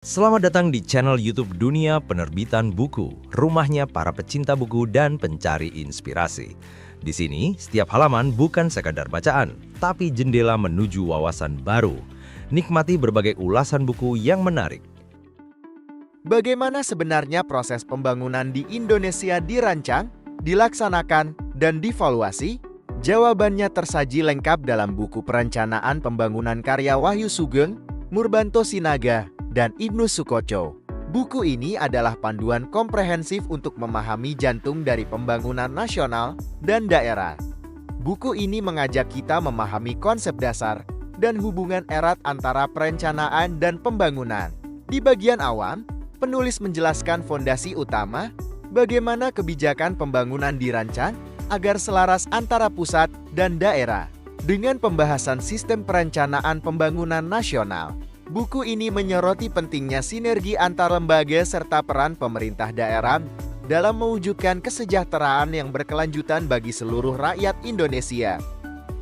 Selamat datang di channel YouTube Dunia Penerbitan Buku, rumahnya para pecinta buku dan pencari inspirasi. Di sini, setiap halaman bukan sekadar bacaan, tapi jendela menuju wawasan baru. Nikmati berbagai ulasan buku yang menarik. Bagaimana sebenarnya proses pembangunan di Indonesia dirancang, dilaksanakan, dan divaluasi? Jawabannya tersaji lengkap dalam buku Perencanaan Pembangunan karya Wahyu Sugeng, Murbanto Sinaga, dan Ibnu Sukoco. Buku ini adalah panduan komprehensif untuk memahami jantung dari pembangunan nasional dan daerah. Buku ini mengajak kita memahami konsep dasar dan hubungan erat antara perencanaan dan pembangunan. Di bagian awal, penulis menjelaskan fondasi utama, bagaimana kebijakan pembangunan dirancang agar selaras antara pusat dan daerah. Dengan pembahasan sistem perencanaan pembangunan nasional, buku ini menyoroti pentingnya sinergi antar lembaga serta peran pemerintah daerah dalam mewujudkan kesejahteraan yang berkelanjutan bagi seluruh rakyat Indonesia.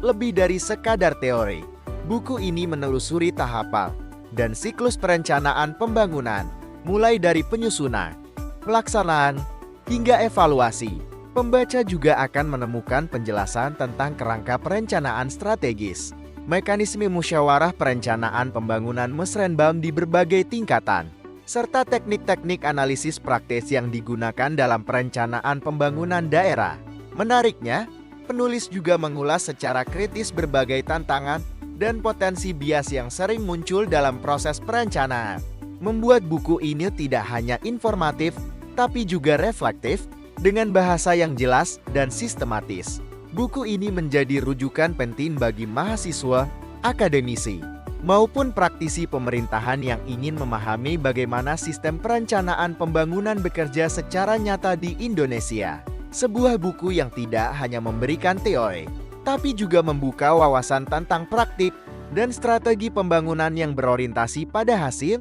Lebih dari sekadar teori, buku ini menelusuri tahapan dan siklus perencanaan pembangunan, mulai dari penyusunan, pelaksanaan, hingga evaluasi. Pembaca juga akan menemukan penjelasan tentang kerangka perencanaan strategis, mekanisme musyawarah perencanaan pembangunan musrenbang di berbagai tingkatan, serta teknik-teknik analisis praktis yang digunakan dalam perencanaan pembangunan daerah. Menariknya, penulis juga mengulas secara kritis berbagai tantangan dan potensi bias yang sering muncul dalam proses perencanaan, membuat buku ini tidak hanya informatif, tapi juga reflektif, dengan bahasa yang jelas dan sistematis. Buku ini menjadi rujukan penting bagi mahasiswa, akademisi, maupun praktisi pemerintahan yang ingin memahami bagaimana sistem perencanaan pembangunan bekerja secara nyata di Indonesia. Sebuah buku yang tidak hanya memberikan teori, tapi juga membuka wawasan tentang praktik dan strategi pembangunan yang berorientasi pada hasil.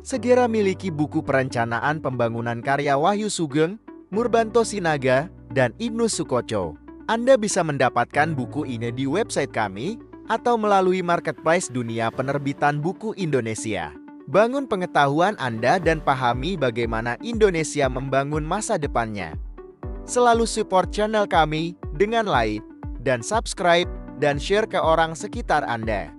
Segera miliki buku Perencanaan Pembangunan karya Wahyu Sugeng, Murbanto Sinaga, dan Ibnu Sukoco. Anda bisa mendapatkan buku ini di website kami atau melalui marketplace Dunia Penerbitan Buku Indonesia. Bangun pengetahuan Anda dan pahami bagaimana Indonesia membangun masa depannya. Selalu support channel kami dengan like dan subscribe dan share ke orang sekitar Anda.